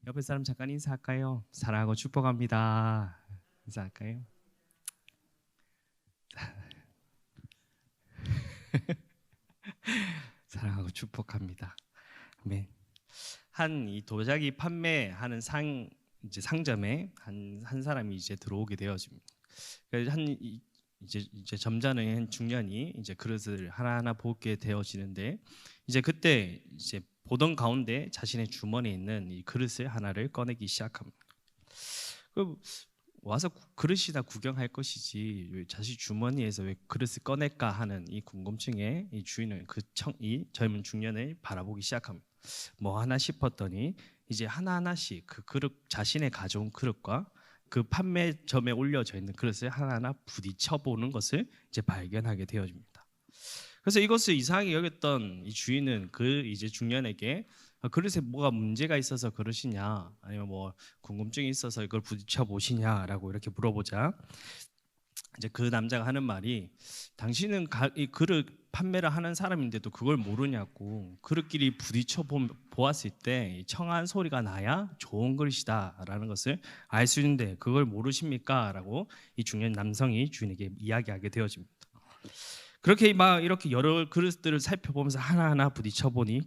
옆에 사람 잠깐 인사할까요? 사랑하고 축복합니다. 인사할까요? 사랑하고 축복합니다. 아멘. 한 이 도자기 판매하는 상점에 한 사람이 이제 들어오게 되어집니다. 그래서 이제 점잖은 한 중년이 이제 그릇을 하나하나 보게 되어지는데 이제 그때 이제 보던 가운데 자신의 주머니에 있는 이 그릇을 하나를 꺼내기 시작합니다. 그 와서 그릇이나 구경할 것이지 왜 자신 주머니에서 왜 그릇을 꺼낼까 하는 이 궁금증에 이 주인은 이 젊은 중년을 바라보기 시작합니다. 뭐 하나 싶었더니 이제 하나하나씩 그 그릇 자신의 가져온 그릇과 그 판매점에 올려져 있는 그릇을 하나하나 부딪혀 보는 것을 이제 발견하게 되어집니다. 그래서 이것을 이상하게 여겼던 이 주인은 그 이제 중년에게 그릇에 뭐가 문제가 있어서 그러시냐, 아니면 뭐 궁금증이 있어서 이걸 부딪혀 보시냐라고 이렇게 물어보자 이제 그 남자가 하는 말이, 당신은 이 그릇 판매를 하는 사람인데도 그걸 모르냐고. 그릇끼리 부딪혀 보았을 때 청한 소리가 나야 좋은 그릇이다라는 것을 알 수 있는데 그걸 모르십니까? 라고 이 중년 남성이 주인에게 이야기하게 되어집니다. 그렇게 막 이렇게 여러 그릇들을 살펴보면서 하나하나 부딪혀 보니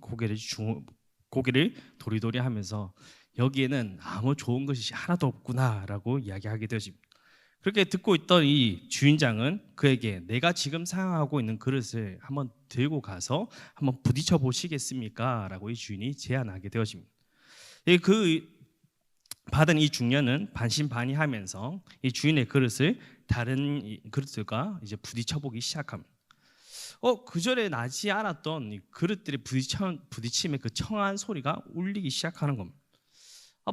고개를 도리도리 하면서 여기에는 아무 좋은 것이 하나도 없구나라고 이야기하게 되어집니다. 그렇게 듣고 있던 이 주인장은 그에게 내가 지금 사용하고 있는 그릇을 한번 들고 가서 한번 부딪혀 보시겠습니까? 라고 이 주인이 제안하게 되어집니다. 그 받은 이 중년은 반신반의하면서 이 주인의 그릇을 다른 그릇들과 이제 부딪혀 보기 시작합니다. 그 전에 나지 않았던 이 그릇들의 부딪힘의 그 청한 소리가 울리기 시작하는 겁니다.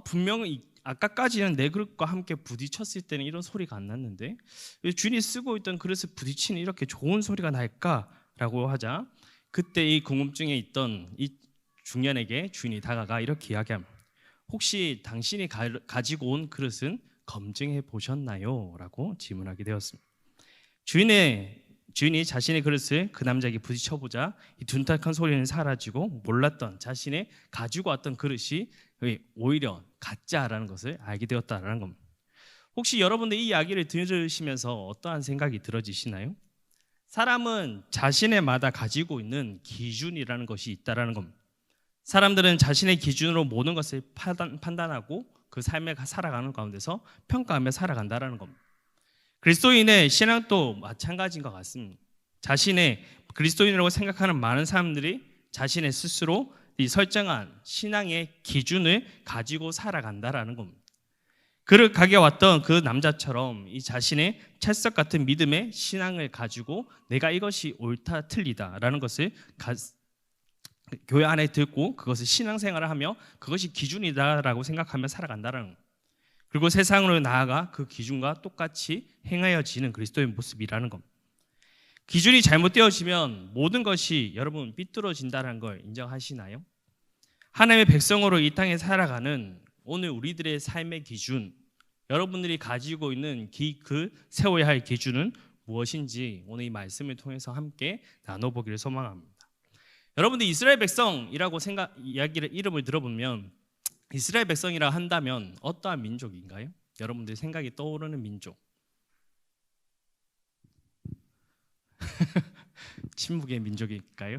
분명히 아까까지는 내 그릇과 함께 부딪혔을 때는 이런 소리가 안 났는데 주인이 쓰고 있던 그릇을 부딪히는 이렇게 좋은 소리가 날까라고 하자, 그때 이 궁금증에 있던 이 중년에게 주인이 다가가 이렇게 이야기합니다. 혹시 당신이 가지고 온 그릇은 검증해 보셨나요? 라고 질문하게 되었습니다. 주인이 자신의 그릇을 그 남자에게 부딪혀보자 이 둔탁한 소리는 사라지고 몰랐던 자신의 가지고 왔던 그릇이 오히려 가짜라는 것을 알게 되었다라는 겁니다. 혹시 여러분들 이 이야기를 들으시면서 어떠한 생각이 들어지시나요? 사람은 자신의마다 가지고 있는 기준이라는 것이 있다라는 겁니다. 사람들은 자신의 기준으로 모든 것을 판단하고 그 삶에 살아가는 가운데서 평가하며 살아간다라는 겁니다. 그리스도인의 신앙도 마찬가지인 것 같습니다. 자신의 그리스도인이라고 생각하는 많은 사람들이 자신의 스스로 이 설정한 신앙의 기준을 가지고 살아간다라는 겁니다. 그를 가게왔던 그 남자처럼 이 자신의 찰석 같은 믿음의 신앙을 가지고 내가 이것이 옳다 틀리다라는 것을 교회 안에 듣고 그것을 신앙생활을 하며 그것이 기준이다라고 생각하며 살아간다라는 겁니다. 그리고 세상으로 나아가 그 기준과 똑같이 행하여지는 그리스도의 모습이라는 겁니다. 기준이 잘못되어지면 모든 것이 여러분 삐뚤어진다는 걸 인정하시나요? 하나님의 백성으로 이 땅에 살아가는 오늘 우리들의 삶의 기준, 여러분들이 가지고 있는 그 세워야 할 기준은 무엇인지 오늘 이 말씀을 통해서 함께 나눠보기를 소망합니다. 여러분들 이스라엘 백성이라고 이름을 들어보면 이스라엘 백성이라 한다면 어떠한 민족인가요? 여러분들 생각이 떠오르는 민족. 침묵의 민족일까요?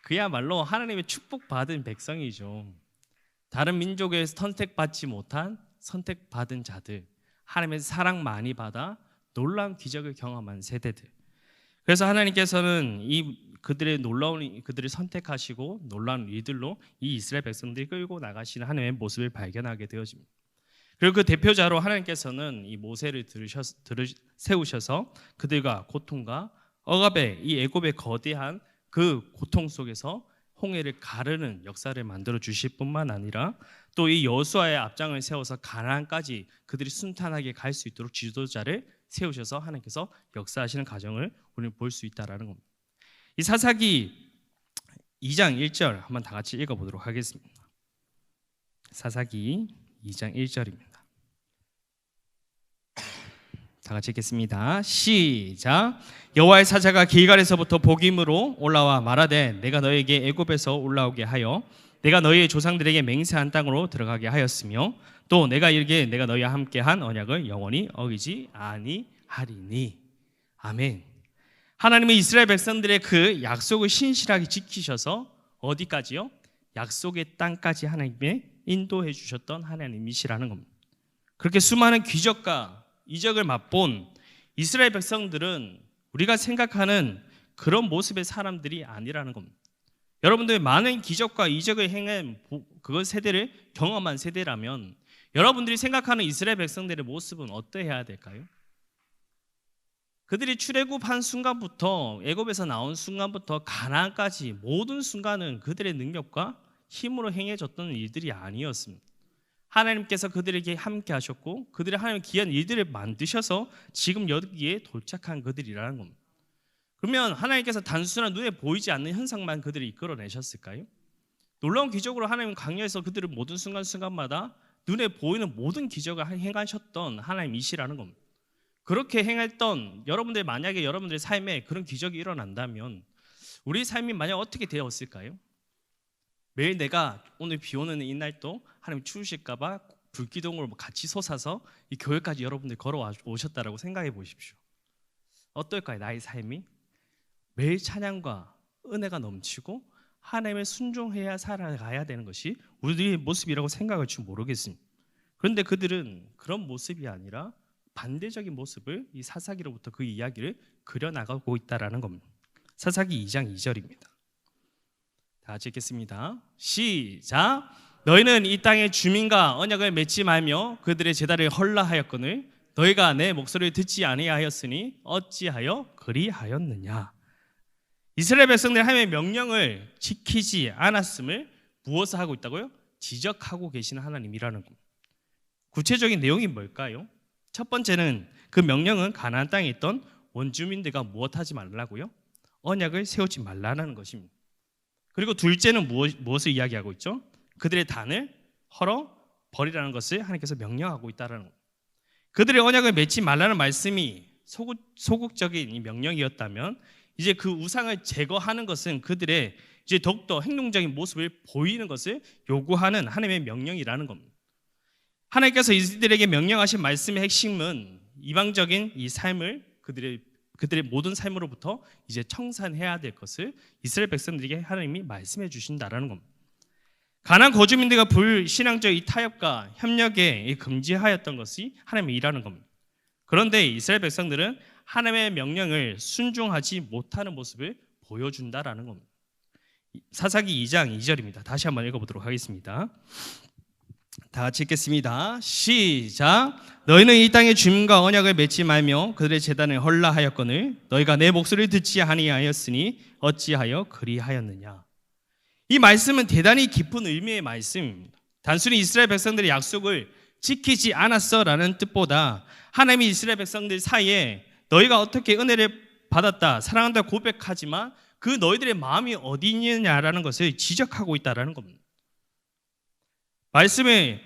그야말로 하나님의 축복받은 백성이죠. 다른 민족에서 선택받지 못한 선택받은 자들, 하나님의 사랑 많이 받아 놀라운 기적을 경험한 세대들. 그래서 하나님께서는 그들을 선택하시고 놀라운 일들로 이 이스라엘 백성들이 끌고 나가시는 하나님의 모습을 발견하게 되어집니다. 그리고 그 대표자로 하나님께서는 이 모세를 세우셔서 그들과 고통과 억압의 이 애굽의 거대한 그 고통 속에서 홍해를 가르는 역사를 만들어 주실 뿐만 아니라 또 이 여호수아의 앞장을 세워서 가나안까지 그들이 순탄하게 갈 수 있도록 지도자를 세우셔서 하나님께서 역사하시는 과정을 우리는 볼 수 있다라는 겁니다. 이 사사기 2장 1절 한번 다 같이 읽어보도록 하겠습니다. 사사기 2장 1절입니다. 다 같이 읽겠습니다. 시작. 여호와의 사자가 길갈에서부터 복임으로 올라와 말하되 내가 너에게 애굽에서 올라오게 하여 내가 너희의 조상들에게 맹세한 땅으로 들어가게 하였으며 또 내가 이르기에 내가 너희와 함께한 언약을 영원히 어기지 아니하리니. 아멘. 하나님은 이스라엘 백성들의 그 약속을 신실하게 지키셔서 어디까지요? 약속의 땅까지 하나님의 인도해 주셨던 하나님이시라는 겁니다. 그렇게 수많은 기적과 이적을 맛본 이스라엘 백성들은 우리가 생각하는 그런 모습의 사람들이 아니라는 겁니다. 여러분들 많은 기적과 이적을 행한 그 세대를 경험한 세대라면 여러분들이 생각하는 이스라엘 백성들의 모습은 어떠해야 될까요? 그들이 출애굽한 순간부터, 애굽에서 나온 순간부터 가나안까지 모든 순간은 그들의 능력과 힘으로 행해졌던 일들이 아니었습니다. 하나님께서 그들에게 함께 하셨고 그들의 하나님 귀한 일들을 만드셔서 지금 여기에 도착한 그들이라는 겁니다. 그러면 하나님께서 단순한 눈에 보이지 않는 현상만 그들을 이끌어내셨을까요? 놀라운 기적으로 하나님은 광야에서 그들을 모든 순간순간마다 눈에 보이는 모든 기적을 행하셨던 하나님이시라는 겁니다. 그렇게 행했던 여러분들, 만약에 여러분들의 삶에 그런 기적이 일어난다면 우리 삶이 만약 어떻게 되었을까요? 매일 내가 오늘 비 오는 이날도 하나님 추우실까 봐 불기둥으로 같이 솟아서 이 교회까지 여러분들 걸어오셨다라고 생각해 보십시오. 어떨까요? 나의 삶이 매일 찬양과 은혜가 넘치고 하나님의 순종해야 살아가야 되는 것이 우리의 모습이라고 생각할 줄 모르겠습니다. 그런데 그들은 그런 모습이 아니라 반대적인 모습을 이 사사기로부터 그 이야기를 그려나가고 있다는 겁니다. 사사기 2장 2절입니다. 다 같이 읽겠습니다. 시작. 너희는 이 땅의 주민과 언약을 맺지 말며 그들의 제단을 헐라하였거늘 너희가 내 목소리를 듣지 아니하였으니 어찌하여 그리하였느냐. 이스라엘 백성들이 하나님의 명령을 지키지 않았음을 무엇을 하고 있다고요? 지적하고 계시는 하나님이라는 겁니다. 구체적인 내용이 뭘까요? 첫 번째는 그 명령은 가나안 땅에 있던 원주민들과 무엇하지 말라고요? 언약을 세우지 말라는 것입니다. 그리고 둘째는 무엇을 이야기하고 있죠? 그들의 단을 헐어 버리라는 것을 하나님께서 명령하고 있다는 겁니다. 그들의 언약을 맺지 말라는 말씀이 소극적인 이 명령이었다면 이제 그 우상을 제거하는 것은 그들의 이제 더욱더 행동적인 모습을 보이는 것을 요구하는 하나님의 명령이라는 겁니다. 하나님께서 이들에게 명령하신 말씀의 핵심은 이방적인 이 삶을 그들의 모든 삶으로부터 이제 청산해야 될 것을 이스라엘 백성들에게 하나님이 말씀해 주신다라는 겁니다. 가나안 거주민들과 불신앙적 이 타협과 협력에 금지하였던 것이 하나님의 일하는 겁니다. 그런데 이스라엘 백성들은 하나님의 명령을 순종하지 못하는 모습을 보여준다라는 겁니다. 사사기 2장 2절입니다. 다시 한번 읽어보도록 하겠습니다. 다 같이 읽겠습니다. 시작. 너희는 이 땅의 주민과 언약을 맺지 말며 그들의 제단을 헐라하였거늘 너희가 내 목소리를 듣지 아니하였으니 어찌하여 그리하였느냐. 이 말씀은 대단히 깊은 의미의 말씀입니다. 단순히 이스라엘 백성들의 약속을 지키지 않았어라는 뜻보다 하나님이 이스라엘 백성들 사이에 너희가 어떻게 은혜를 받았다, 사랑한다 고백하지만 그 너희들의 마음이 어디 있느냐라는 것을 지적하고 있다는 겁니다. 말씀의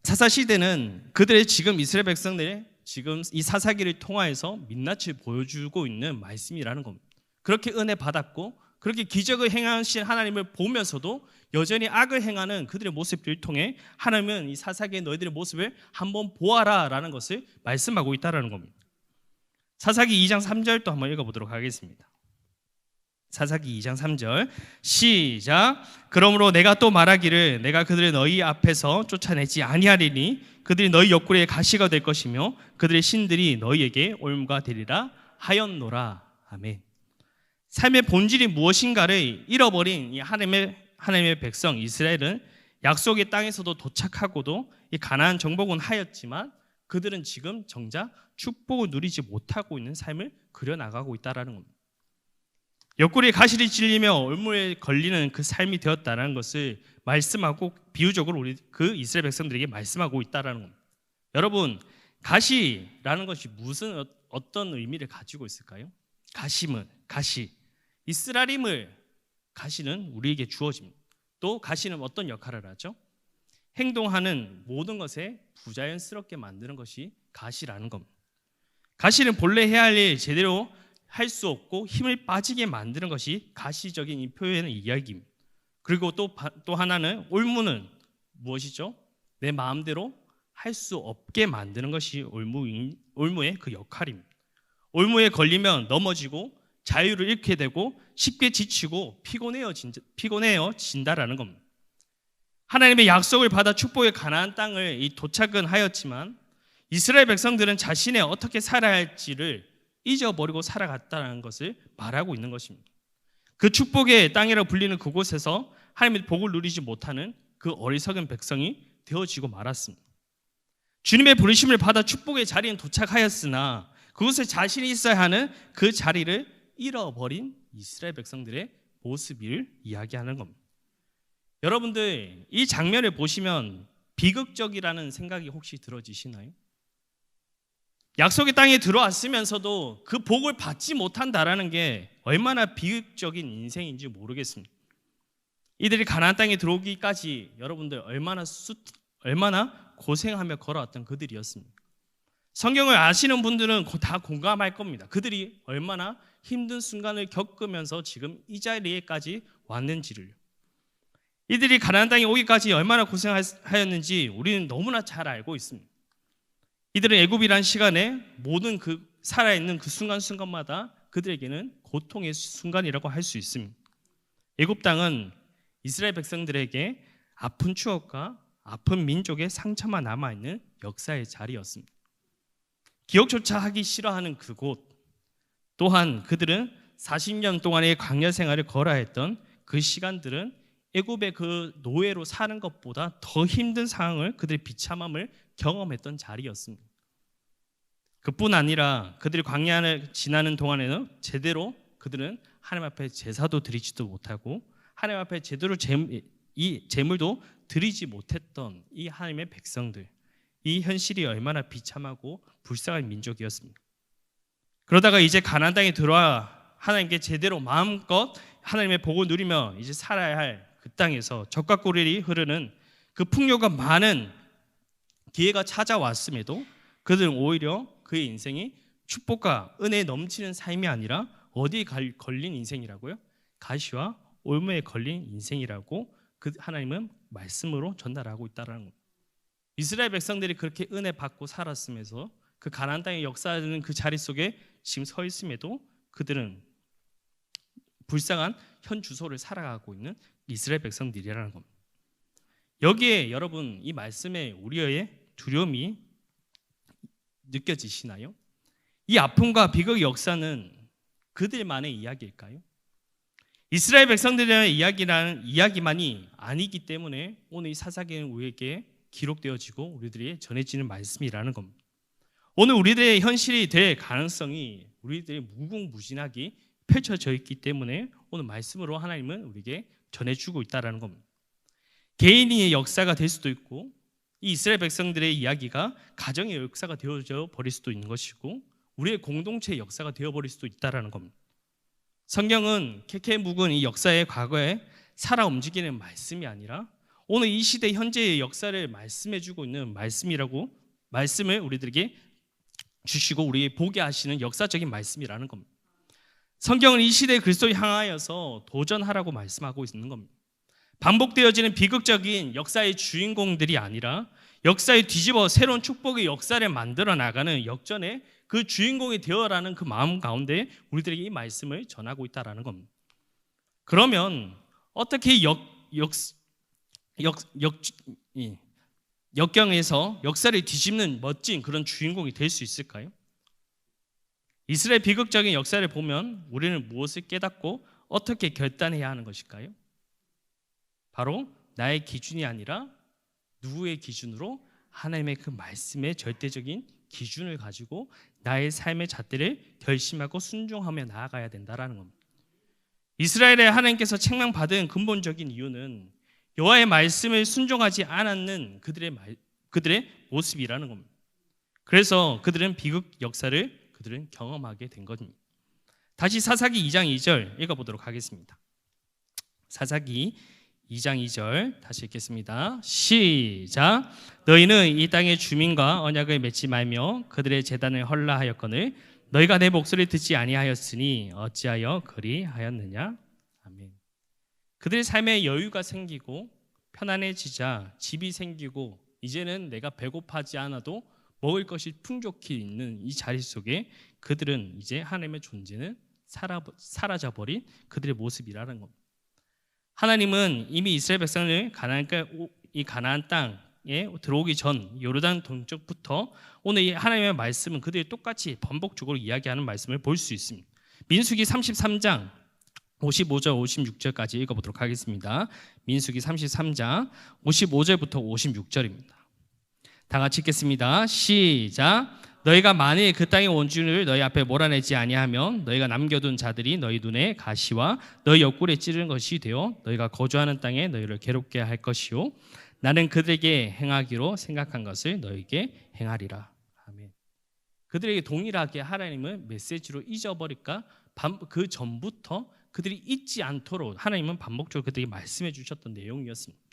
사사시대는 그들의 지금 이스라엘 백성들의 지금 이 사사기를 통하여서 민낯을 보여주고 있는 말씀이라는 겁니다. 그렇게 은혜 받았고 그렇게 기적을 행하신 하나님을 보면서도 여전히 악을 행하는 그들의 모습들을 통해 하나님은 이 사사기의 너희들의 모습을 한번 보아라 라는 것을 말씀하고 있다는 겁니다. 사사기 2장 3절도 한번 읽어보도록 하겠습니다. 사사기 2장 3절 시작. 그러므로 내가 또 말하기를 내가 그들을 너희 앞에서 쫓아내지 아니하리니 그들이 너희 옆구리에 가시가 될 것이며 그들의 신들이 너희에게 올무가 되리라 하였노라. 아멘. 삶의 본질이 무엇인가를 잃어버린 이 하나님의 백성 이스라엘은 약속의 땅에서도 도착하고도 이 가나안 정복은 하였지만 그들은 지금 정작 축복을 누리지 못하고 있는 삶을 그려나가고 있다는 겁니다. 옆구리에 가시를 찔리며 올무에 걸리는 그 삶이 되었다는 것을 말씀하고 비유적으로 우리 그 이스라엘 백성들에게 말씀하고 있다는 겁니다. 여러분, 가시라는 것이 무슨 어떤 의미를 가지고 있을까요? 가시 이스라림을 가시는 우리에게 주어집니다. 또 가시는 어떤 역할을 하죠? 행동하는 모든 것에 부자연스럽게 만드는 것이 가시라는 겁니다. 가시는 본래 해야 할 일 제대로 할 수 없고 힘을 빠지게 만드는 것이 가시적인 이 표현의 이야기입니다. 그리고 또 하나는 올무는 무엇이죠? 내 마음대로 할 수 없게 만드는 것이 올무의 그 역할입니다. 올무에 걸리면 넘어지고 자유를 잃게 되고 쉽게 지치고 피곤해진다라는 겁니다. 하나님의 약속을 받아 축복의 가나안 땅을 도착은 하였지만 이스라엘 백성들은 자신의 어떻게 살아야 할지를 잊어버리고 살아갔다는 것을 말하고 있는 것입니다. 그 축복의 땅이라고 불리는 그곳에서 하나님의 복을 누리지 못하는 그 어리석은 백성이 되어지고 말았습니다. 주님의 부르심을 받아 축복의 자리에 도착하였으나 그곳에 자신이 있어야 하는 그 자리를 잃어버린 이스라엘 백성들의 모습을 이야기하는 겁니다. 여러분들, 이 장면을 보시면 비극적이라는 생각이 혹시 들어지시나요? 약속의 땅에 들어왔으면서도 그 복을 받지 못한다라는 게 얼마나 비극적인 인생인지 모르겠습니다. 이들이 가나안 땅에 들어오기까지 여러분들 얼마나 고생하며 걸어왔던 그들이었습니다. 성경을 아시는 분들은 다 공감할 겁니다. 그들이 얼마나 힘든 순간을 겪으면서 지금 이 자리에까지 왔는지를. 이들이 가나안 땅에 오기까지 얼마나 고생하였는지 우리는 너무나 잘 알고 있습니다. 이들은 애굽이란 시간에 모든 그 살아있는 그 순간순간마다 그들에게는 고통의 순간이라고 할 수 있습니다. 애굽 땅은 이스라엘 백성들에게 아픈 추억과 아픈 민족의 상처만 남아있는 역사의 자리였습니다. 기억조차 하기 싫어하는 그곳, 또한 그들은 40년 동안의 광야 생활을 걸어야 했던 그 시간들은 애굽의 그 노예로 사는 것보다 더 힘든 상황을 그들의 비참함을 경험했던 자리였습니다. 그뿐 아니라 그들이 광야를 지나는 동안에는 제대로 그들은 하나님 앞에 제사도 드리지도 못하고 하나님 앞에 제대로 이 제물도 드리지 못했던 이 하나님의 백성들, 이 현실이 얼마나 비참하고 불쌍한 민족이었습니까? 그러다가 이제 가나안 땅에 들어와 하나님께 제대로 마음껏 하나님의 복을 누리며 이제 살아야 할 그 땅에서 젖과 꿀이 흐르는 그 풍요가 많은 기회가 찾아왔음에도 그들은 오히려 그의 인생이 축복과 은혜에 넘치는 삶이 아니라 어디에 걸린 인생이라고요? 가시와 올무에 걸린 인생이라고 그 하나님은 말씀으로 전달하고 있다는 겁니다. 이스라엘 백성들이 그렇게 은혜 받고 살았으면서 그 가나안 땅의 역사하는 그 자리 속에 지금 서 있음에도 그들은 불쌍한 현 주소를 살아가고 있는 이스라엘 백성들이라는 겁니다. 여기에 여러분 이 말씀에 우리의 두려움이 느껴지시나요? 이 아픔과 비극의 역사는 그들만의 이야기일까요? 이스라엘 백성들의 이야기만이 아니기 때문에 오늘 이 사사기는 우리에게 기록되어지고 우리들이 전해지는 말씀이라는 겁니다. 오늘 우리들의 현실이 될 가능성이 우리들의 무궁무진하게 펼쳐져 있기 때문에 오늘 말씀으로 하나님은 우리에게 전해주고 있다는 겁니다. 개인의 역사가 될 수도 있고 이 이스라엘 백성들의 이야기가 가정의 역사가 되어져 버릴 수도 있는 것이고 우리의 공동체의 역사가 되어버릴 수도 있다는 겁니다. 성경은 캐캐 묵은 이 역사의 과거에 살아 움직이는 말씀이 아니라 오늘 이 시대 현재의 역사를 말씀해주고 있는 말씀을 우리들에게 주시고 우리에게 보게 하시는 역사적인 말씀이라는 겁니다. 성경은 이 시대의 그리스도를 향하여서 도전하라고 말씀하고 있는 겁니다. 반복되어지는 비극적인 역사의 주인공들이 아니라 역사에 뒤집어 새로운 축복의 역사를 만들어 나가는 역전의 그 주인공이 되어라는 그 마음 가운데 우리들에게 이 말씀을 전하고 있다는 겁니다. 그러면 어떻게 역경에서 역사를 뒤집는 멋진 그런 주인공이 될 수 있을까요? 이스라엘 비극적인 역사를 보면 우리는 무엇을 깨닫고 어떻게 결단해야 하는 것일까요? 바로 나의 기준이 아니라 누구의 기준으로 하나님의 그 말씀의 절대적인 기준을 가지고 나의 삶의 잣대를 결심하고 순종하며 나아가야 된다는 겁니다. 이스라엘의 하나님께서 책망받은 근본적인 이유는 여호와의 말씀을 순종하지 않았는 그들의 모습이라는 겁니다. 그래서 그들은 비극 역사를 그들은 경험하게 된 겁니다. 다시 사사기 2장 2절 읽어보도록 하겠습니다. 사사기 2장 2절 다시 읽겠습니다. 시작. 너희는 이 땅의 주민과 언약을 맺지 말며 그들의 제단을 헐라하였거늘 너희가 내 목소리를 듣지 아니하였으니 어찌하여 그리하였느냐. 아멘. 그들의 삶에 여유가 생기고 편안해지자 집이 생기고 이제는 내가 배고파하지 않아도 먹을 것이 풍족히 있는 이 자리 속에 그들은 이제 하나님의 존재는 사라져버린 그들의 모습이라는 겁니다. 하나님은 이미 이스라엘 백성을 가나안 땅에 들어오기 전 요르단 동쪽부터 오늘 이 하나님의 말씀은 그들이 똑같이 반복적으로 이야기하는 말씀을 볼 수 있습니다. 민수기 33장 55절 56절까지 읽어보도록 하겠습니다. 민수기 33장 55절부터 56절입니다. 다 같이 읽겠습니다. 시작. 너희가 만일 그 땅의 원주를 너희 앞에 몰아내지 아니하면 너희가 남겨둔 자들이 너희 눈에 가시와 너희 옆구리에 찌르는 것이 되어 너희가 거주하는 땅에 너희를 괴롭게 할 것이요 나는 그들에게 행하기로 생각한 것을 너희에게 행하리라. 아멘. 그들에게 동일하게 하나님은 메시지로 잊어버릴까? 그 전부터 그들이 잊지 않도록 하나님은 반복적으로 그들에게 말씀해 주셨던 내용이었습니다.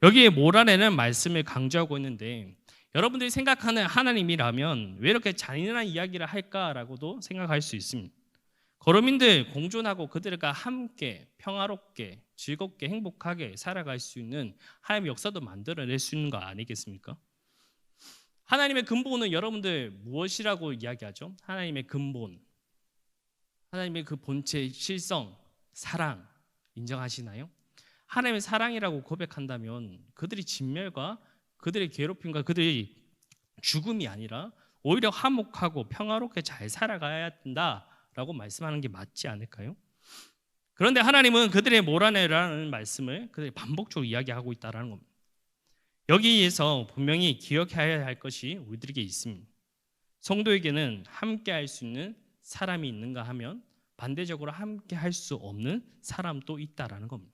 여기에 몰아내는 말씀을 강조하고 있는데 여러분들이 생각하는 하나님이라면 왜 이렇게 잔인한 이야기를 할까라고도 생각할 수 있습니다. 거로민들 공존하고 그들과 함께 평화롭게 즐겁게 행복하게 살아갈 수 있는 하나님의 역사도 만들어낼 수 있는 거 아니겠습니까? 하나님의 근본은 여러분들 무엇이라고 이야기하죠? 하나님의 근본, 하나님의 그 본체, 실성, 사랑 인정하시나요? 하나님의 사랑이라고 고백한다면 그들이 진멸과 그들의 괴롭힘과 그들의 죽음이 아니라 오히려 화목하고 평화롭게 잘 살아가야 된다라고 말씀하는 게 맞지 않을까요? 그런데 하나님은 그들의 몰아내라는 말씀을 그들이 반복적으로 이야기하고 있다는 겁니다. 여기에서 분명히 기억해야 할 것이 우리들에게 있습니다. 성도에게는 함께 할 수 있는 사람이 있는가 하면 반대적으로 함께 할 수 없는 사람도 있다라는 겁니다.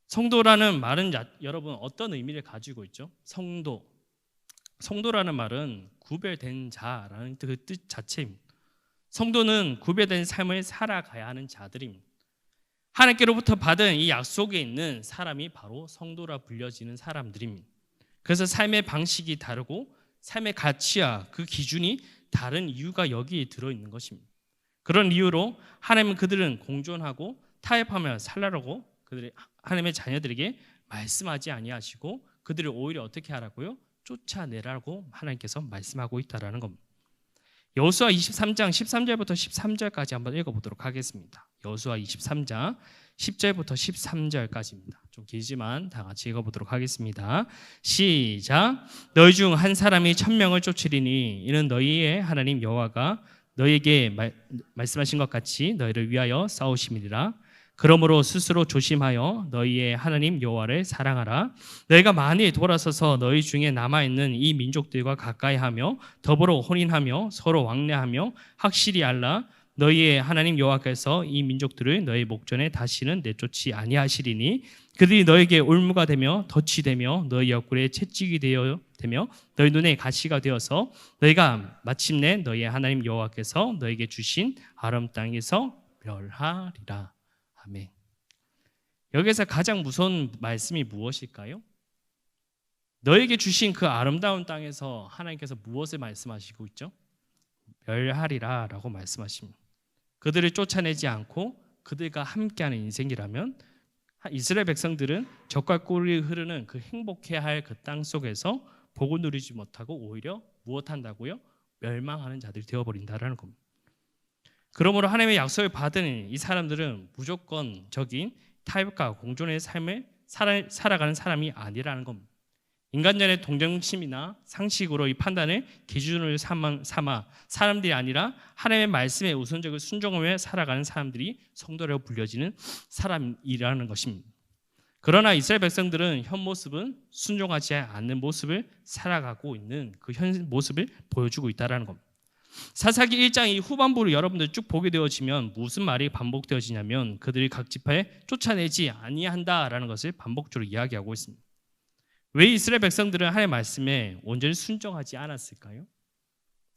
성도라는 말은 여러분 어떤 의미를 가지고 있죠? 성도라는 말은 구별된 자라는 그 뜻 자체입니다. 성도는 구별된 삶을 살아가야 하는 자들입니다. 하나님께로부터 받은 이 약속에 있는 사람이 바로 성도라 불려지는 사람들입니다. 그래서 삶의 방식이 다르고 삶의 가치와 그 기준이 다른 이유가 여기에 들어있는 것입니다. 그런 이유로 하나님은 그들은 공존하고 타협하며 살라고 그들의 하나님의 자녀들에게 말씀하지 아니하시고 그들을 오히려 어떻게 하라고요? 쫓아내라고 하나님께서 말씀하고 있다라는 겁니다. 여호수아 23장 13절부터 13절까지 한번 읽어보도록 하겠습니다. 여호수아 23장 10절부터 13절까지입니다. 좀 길지만 다 같이 읽어보도록 하겠습니다. 시작. 너희 중 한 사람이 1000명을 쫓으리니 이는 너희의 하나님 여호와가 너희에게 말씀하신 것 같이 너희를 위하여 싸우심이니라. 그러므로 스스로 조심하여 너희의 하나님 여호와를 사랑하라. 너희가 만일 돌아서서 너희 중에 남아있는 이 민족들과 가까이하며 더불어 혼인하며 서로 왕래하며 확실히 알라. 너희의 하나님 여호와께서 이 민족들을 너희 목전에 다시는 내쫓지 아니하시리니 그들이 너에게 올무가 되며 덫이 되며 너희 옆구리에 채찍이 되며 너희 눈에 가시가 되어서 너희가 마침내 너희의 하나님 여호와께서 너에게 주신 아람 땅에서 멸하리라. 아멘. 여기서 가장 무서운 말씀이 무엇일까요? 너에게 주신 그 아름다운 땅에서 하나님께서 무엇을 말씀하시고 있죠? 멸하리라 라고 말씀하십니다. 그들을 쫓아내지 않고 그들과 함께하는 인생이라면 이스라엘 백성들은 적과 꿀이 흐르는 그 행복해야 할 그 땅 속에서 복을 누리지 못하고 오히려 무엇한다고요? 멸망하는 자들이 되어버린다라는 겁니다. 그러므로 하나님의 약속을 받은 이 사람들은 무조건적인 타협과 공존의 삶을 살아가는 사람이 아니라는 겁니다. 인간전의 동정심이나 상식으로 이 판단을 기준으로 삼아 사람들이 아니라 하나님의 말씀에 우선적으로 순종하며 살아가는 사람들이 성도라고 불려지는 사람이라는 것입니다. 그러나 이스라엘 백성들은 현 모습은 순종하지 않는 모습을 살아가고 있는 그 현 모습을 보여주고 있다는 겁니다. 사사기 1장 이 후반부를 여러분들 쭉 보게 되어지면 무슨 말이 반복되어지냐면 그들이 각 지파에 쫓아내지 아니한다라는 것을 반복적으로 이야기하고 있습니다. 왜 이스라엘 백성들은 하나님의 말씀에 온전히 순종하지 않았을까요?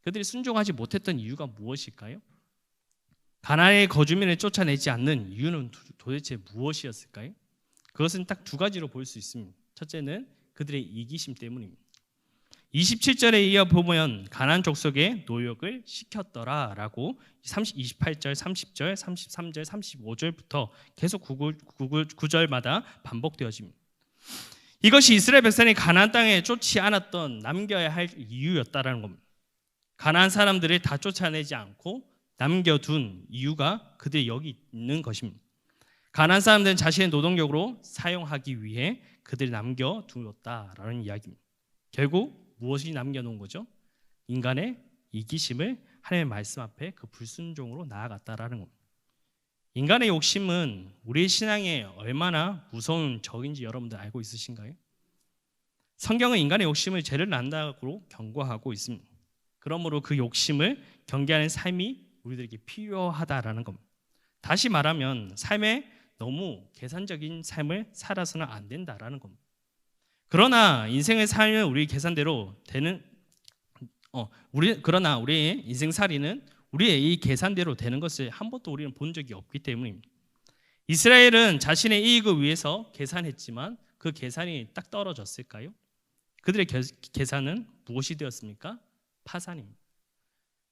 그들이 순종하지 못했던 이유가 무엇일까요? 가나안의 거주민을 쫓아내지 않는 이유는 도대체 27절에 이어 보면 가나안 족속에 노역을 시켰더라라고 28절, 30절, 33절, 35절부터 계속 9절마다 반복되어집니다. 이것이 이스라엘 백성이 가나안 땅에 쫓지 않았던 남겨야 할 이유였다라는 겁니다. 가나안 사람들을 다 쫓아내지 않고 남겨둔 이유가 그들이 여기 있는 것입니다. 가나안 사람들은 자신의 노동력으로 사용하기 위해 그들을 남겨두었다라는 이야기입니다. 결국 무엇이 남겨놓은 거죠? 인간의 이기심을 하나님의 말씀 앞에 그 불순종으로 나아갔다라는 겁니다. 인간의 욕심은 우리의 신앙에 얼마나 무서운 적인지 여러분들 알고 있으신가요? 성경은 인간의 욕심을 죄를 낳는다고 경고하고 있습니다. 그러므로 그 욕심을 경계하는 삶이 우리들에게 필요하다라는 겁니다. 다시 말하면 삶에 너무 계산적인 삶을 살아서는 안 된다라는 겁니다. 그러나 인생의 삶은 우리 계산대로 되는 그러나 우리의 인생살이는 우리의 이 계산대로 되는 것을 한 번도 우리는 본 적이 없기 때문입니다. 이스라엘은 자신의 이익을 위해서 계산했지만 그 계산이 딱 떨어졌을까요? 그들의 계산은 무엇이 되었습니까? 파산입니다.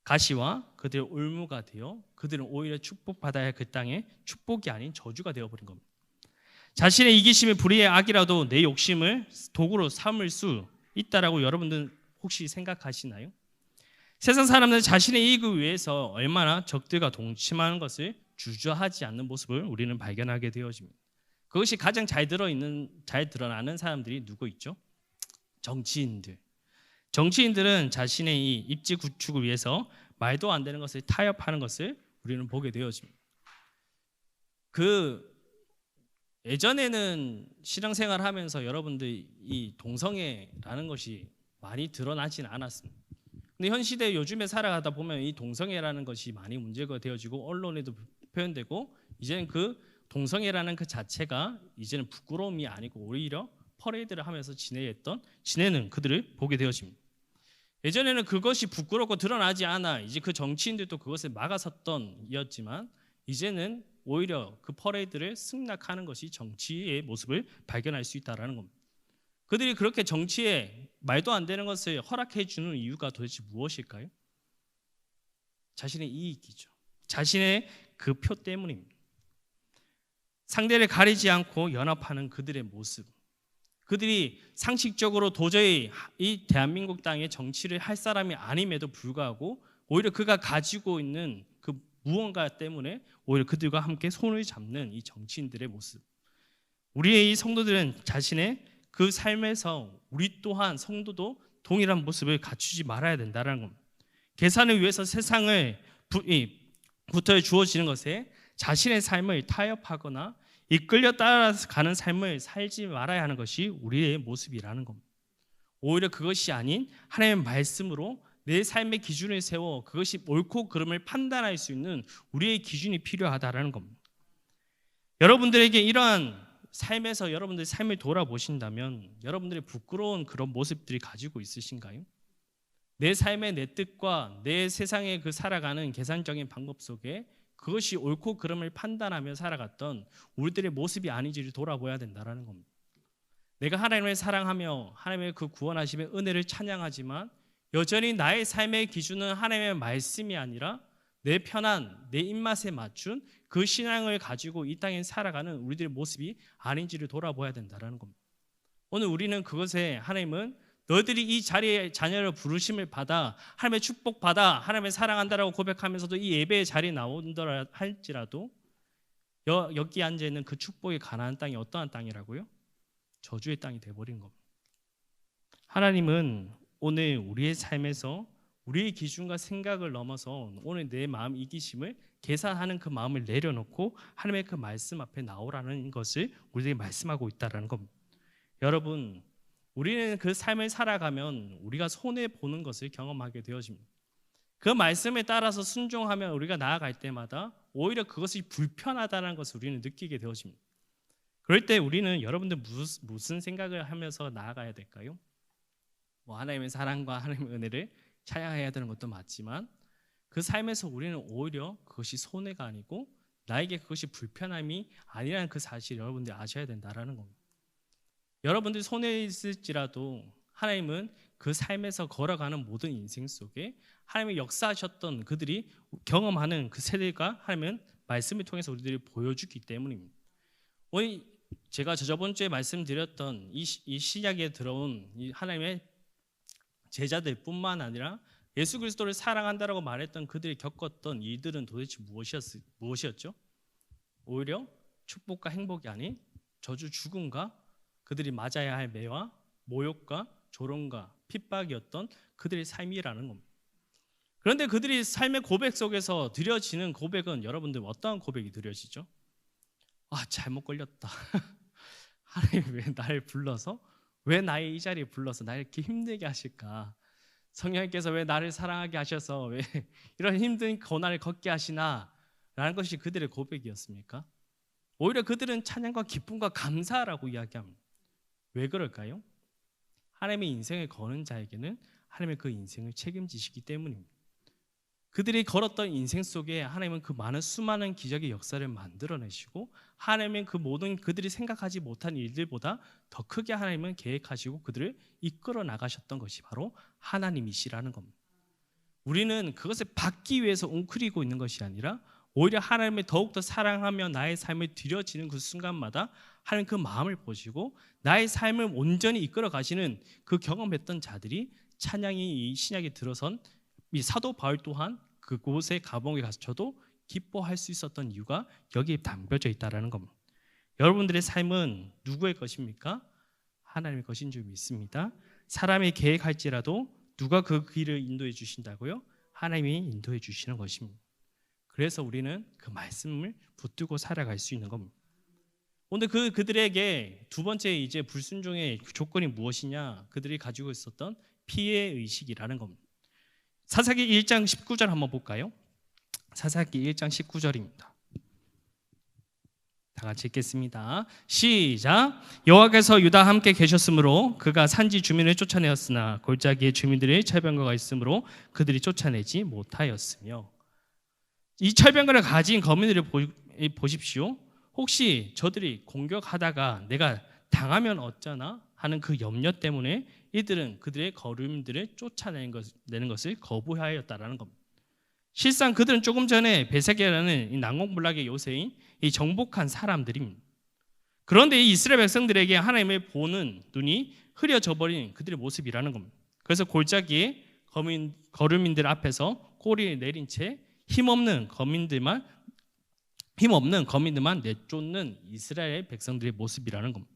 가시와 그들의 올무가 되어 그들은 오히려 축복받아야 할 그 땅에 축복이 아닌 저주가 되어버린 겁니다. 자신의 이기심이 불의의 악이라도 내 욕심을 도구로 삼을 수 있다라고 여러분들 혹시 생각하시나요? 세상 사람들은 자신의 이익을 위해서 얼마나 적들과 동침하는 것을 주저하지 않는 모습을 우리는 발견하게 되어집니다. 그것이 가장 잘 드러나는 사람들이 누구 있죠? 정치인들은 자신의 이 입지 구축을 위해서 말도 안 되는 것을 타협하는 것을 우리는 보게 되어집니다. 예전에는 신앙생활을 하면서 여러분들 이 동성애라는 것이 많이 드러나지는 않았습니다. 근데 현 시대 요즘에 살아가다 보면 이 동성애라는 것이 많이 문제가 되어지고 언론에도 표현되고 이제는 그 동성애라는 그 자체가 이제는 부끄러움이 아니고 오히려 퍼레이드를 하면서 지내는 그들을 보게 되어집니다. 예전에는 그것이 부끄럽고 드러나지 않아 이제 그 정치인들도 그것을 막아섰던 이었지만 이제는 오히려 그 퍼레이드를 승낙하는 것이 정치의 모습을 발견할 수 있다는 겁니다. 그들이 그렇게 정치에 말도 안 되는 것을 허락해 주는 이유가 도대체 무엇일까요? 자신의 이익이죠. 자신의 그 표 때문입니다. 상대를 가리지 않고 연합하는 그들의 모습. 그들이 상식적으로 도저히 이 대한민국 땅에 정치를 할 사람이 아님에도 불구하고 오히려 그가 가지고 있는 그 무언가 때문에 오히려 그들과 함께 손을 잡는 이 정치인들의 모습. 우리의 이 성도들은 자신의 그 삶에서 우리 또한 성도도 동일한 모습을 갖추지 말아야 된다는 겁니다. 계산을 위해서 세상을 부터 주어지는 것에 자신의 삶을 타협하거나 이끌려 따라가는 삶을 살지 말아야 하는 것이 우리의 모습이라는 겁니다. 오히려 그것이 아닌 하나님의 말씀으로 내 삶의 기준을 세워 그것이 옳고 그름을 판단할 수 있는 우리의 기준이 필요하다는 겁니다. 여러분들에게 이러한 삶에서 여러분들의 삶을 돌아보신다면 여러분들의 부끄러운 그런 모습들이 가지고 있으신가요? 내 삶의 내 뜻과 내 세상에 그 살아가는 계산적인 방법 속에 그것이 옳고 그름을 판단하며 살아갔던 우리들의 모습이 아닌지를 돌아보아야 된다는 겁니다. 내가 하나님을 사랑하며 하나님의 그 구원하심의 은혜를 찬양하지만 여전히 나의 삶의 기준은 하나님의 말씀이 아니라 내 편한 내 입맛에 맞춘 그 신앙을 가지고 이 땅에 살아가는 우리들의 모습이 아닌지를 돌아보아야 된다는 겁니다. 오늘 우리는 그것에 하나님은 너희들이 이 자리에 자녀를 부르심을 받아 하나님의 축복받아 하나님을 사랑한다라고 고백하면서도 이 예배의 자리에 나온다 할지라도 여기 앉아있는 그 축복이 가나안 땅이 어떠한 땅이라고요? 저주의 땅이 되어버린 겁니다. 하나님은 오늘 우리의 삶에서 우리의 기준과 생각을 넘어서 오늘 내 마음 이기심을 계산하는 그 마음을 내려놓고 하나님의 그 말씀 앞에 나오라는 것을 우리에게 말씀하고 있다는 겁니다. 여러분, 우리는 그 삶을 살아가면 우리가 손해보는 것을 경험하게 되어집니다. 그 말씀에 따라서 순종하면 우리가 나아갈 때마다 오히려 그것이 불편하다는 것을 우리는 느끼게 되어집니다. 그럴 때 우리는 여러분들 무슨 생각을 하면서 나아가야 될까요? 하나님의 사랑과 하나님의 은혜를 찬양해야 되는 것도 맞지만 그 삶에서 우리는 오히려 그것이 손해가 아니고 나에게 그것이 불편함이 아니라는 그 사실을 여러분들이 아셔야 된다는 겁니다. 여러분들이 손해 있을지라도 하나님은 그 삶에서 걸어가는 모든 인생 속에 하나님의 역사하셨던 그들이 경험하는 그 세대가 하나님은 말씀을 통해서 우리들이 보여주기 때문입니다. 오늘 제가 저번 주에 말씀드렸던 이 신약에 들어온 이 하나님의 제자들뿐만 아니라 예수 그리스도를 사랑한다라고 말했던 그들이 겪었던 일들은 도대체 무엇이었죠? 오히려 축복과 행복이 아닌 저주, 죽음과 그들이 맞아야 할 매와 모욕과 조롱과 핍박이었던 그들의 삶이라는 겁니다. 그런데 그들이 삶의 고백 속에서 드려지는 고백은 여러분들 어떠한 고백이 드려지죠? 잘못 걸렸다. 하나님 왜 나를 불러서, 왜 나의 이 자리에 불러서 나를 이렇게 힘들게 하실까? 성령님께서 왜 나를 사랑하게 하셔서 왜 이런 힘든 고난을 걷게 하시나? 라는 것이 그들의 고백이었습니까? 오히려 그들은 찬양과 기쁨과 감사라고 이야기합니다. 왜 그럴까요? 하나님의 인생을 거는 자에게는 하나님의 그 인생을 책임지시기 때문입니다. 그들이 걸었던 인생 속에 하나님은 그 수많은 기적의 역사를 만들어내시고 하나님은 그 모든 그들이 생각하지 못한 일들보다 더 크게 하나님은 계획하시고 그들을 이끌어 나가셨던 것이 바로 하나님이시라는 겁니다. 우리는 그것을 받기 위해서 웅크리고 있는 것이 아니라 오히려 하나님을 더욱더 사랑하며 나의 삶을 드려지는 그 순간마다 하나님 그 마음을 보시고 나의 삶을 온전히 이끌어 가시는 그 경험했던 자들이 찬양이 이 신약에 들어선 이 사도 바울 또한 그곳에 감옥에 갇혀도 기뻐할 수 있었던 이유가 여기에 담겨져 있다는 겁니다. 여러분들의 삶은 누구의 것입니까? 하나님의 것인 줄 믿습니다. 사람이 계획할지라도 누가 그 길을 인도해 주신다고요? 하나님이 인도해 주시는 것입니다. 그래서 우리는 그 말씀을 붙들고 살아갈 수 있는 겁니다. 오늘 그들에게 두 번째 이제 불순종의 조건이 무엇이냐? 그들이 가지고 있었던 피해 의식이라는 겁니다. 사사기 1장 19절 한번 볼까요? 사사기 1장 19절입니다. 다 같이 읽겠습니다. 시작. 여호와께서 유다와 함께 계셨으므로 그가 산지 주민을 쫓아내었으나 골짜기의 주민들의 철병거가 있으므로 그들이 쫓아내지 못하였으며. 이 철병거를 가진 거민들을 보십시오. 혹시 저들이 공격하다가 내가 당하면 어쩌나 하는 그 염려 때문에 이들은 그들의 거민들을 쫓아내는 것을 거부하였다라는 겁니다. 실상 그들은 조금 전에 베세게라는 이 난공불락의 요새인 이 정복한 사람들입니다. 그런데 이 이스라엘 백성들에게 하나님을 보는 눈이 흐려져 버린 그들의 모습이라는 겁니다. 그래서 골짜기에 거류민들 앞에서 꼬리를 내린 채 힘없는 거민들만 내쫓는 이스라엘 백성들의 모습이라는 겁니다.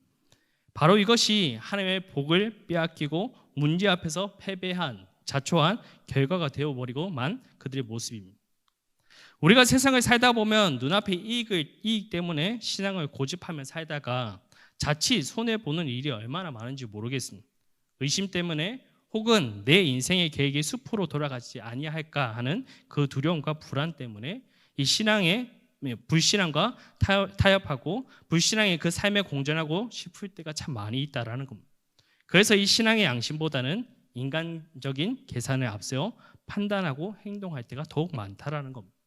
바로 이것이 하나님의 복을 빼앗기고 문제 앞에서 패배한 자초한 결과가 되어버리고만 그들의 모습입니다. 우리가 세상을 살다 보면 눈앞의 이익 때문에 신앙을 고집하며 살다가 자칫 손해보는 일이 얼마나 많은지 모르겠습니다. 의심 때문에 혹은 내 인생의 계획이 숲으로 돌아가지 아니할까 하는 그 두려움과 불안 때문에 이 신앙의 불신앙과 타협하고 불신앙의 그 삶에 공존하고 싶을 때가 참 많이 있다라는 겁니다. 그래서 이 신앙의 양심보다는 인간적인 계산을 앞세워 판단하고 행동할 때가 더욱 많다라는 겁니다.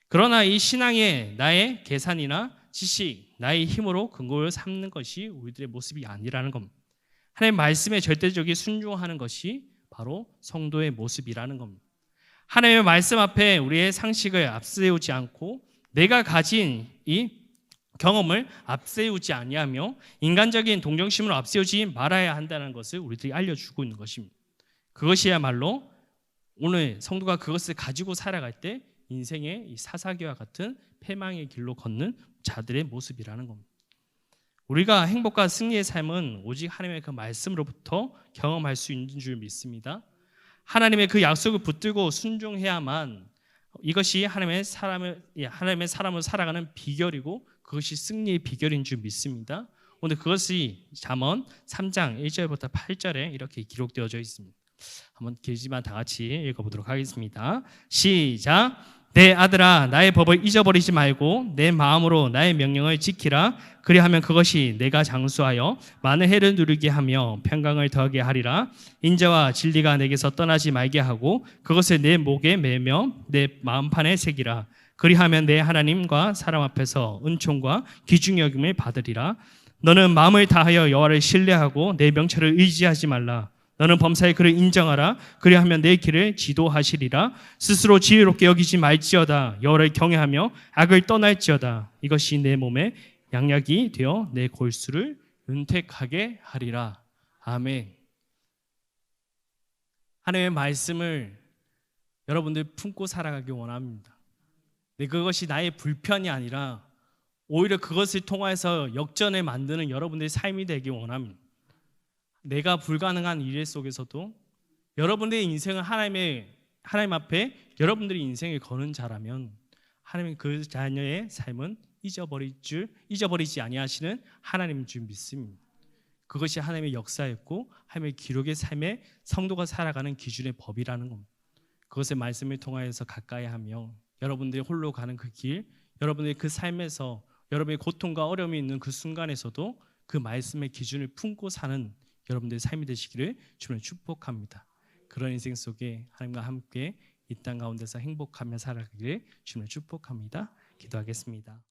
그러나 이 신앙에 나의 계산이나 지식, 나의 힘으로 근거를 삼는 것이 우리들의 모습이 아니라는 겁니다. 하나님의 말씀에 절대적인 순종하는 것이 바로 성도의 모습이라는 겁니다. 하나님의 말씀 앞에 우리의 상식을 앞세우지 않고 내가 가진 이 경험을 앞세우지 아니하며 인간적인 동정심을 앞세우지 말아야 한다는 것을 우리들이 알려주고 있는 것입니다. 그것이야말로 오늘 성도가 그것을 가지고 살아갈 때 인생의 이 사사기와 같은 패망의 길로 걷는 자들의 모습이라는 겁니다. 우리가 행복과 승리의 삶은 오직 하나님의 그 말씀으로부터 경험할 수 있는 줄 믿습니다. 하나님의 그 약속을 붙들고 순종해야만 이것이 하나님의 사람을 살아가는 비결이고 그것이 승리의 비결인 줄 믿습니다. 오늘 그것이 잠언 3장 1절부터 8절에 이렇게 기록되어져 있습니다. 한번 길지만 다 같이 읽어보도록 하겠습니다. 시작. 내 아들아 나의 법을 잊어버리지 말고 내 마음으로 나의 명령을 지키라. 그리하면 그것이 내가 장수하여 많은 해를 누리게 하며 평강을 더하게 하리라. 인자와 진리가 내게서 떠나지 말게 하고 그것을 내 목에 매며 내 마음판에 새기라. 그리하면 내 하나님과 사람 앞에서 은총과 귀중히 여김을 받으리라. 너는 마음을 다하여 여호와를 신뢰하고 내 명철을 의지하지 말라. 너는 범사에 그를 인정하라. 그리하면 내 길을 지도하시리라. 스스로 지혜롭게 여기지 말지어다. 여호와를 경외하며 악을 떠날지어다. 이것이 내 몸에 양약이 되어 내 골수를 윤택하게 하리라. 아멘. 하나님의 말씀을 여러분들 품고 살아가기 원합니다. 근데 그것이 나의 불편이 아니라 오히려 그것을 통해서 역전을 만드는 여러분들의 삶이 되기 원합니다. 내가 불가능한 일 속에서도 여러분들의 인생을 하나님 앞에 여러분들이 인생을 거는 자라면 하나님은 그 자녀의 삶은 잊어버리지 아니하시는 하나님인 줄 믿습니다. 그것이 하나님의 역사였고 하나님의 기록의 삶에 성도가 살아가는 기준의 법이라는 겁니다. 그것의 말씀을 통하여서 가까이 하며 여러분들이 홀로 가는 그 길, 여러분들의 그 삶에서 여러분의 고통과 어려움이 있는 그 순간에서도 그 말씀의 기준을 품고 사는 여러분들의 삶이 되시기를 주님을 축복합니다. 그런 인생 속에 하나님과 함께 이 땅 가운데서 행복하며 살아가기를 주님을 축복합니다. 기도하겠습니다.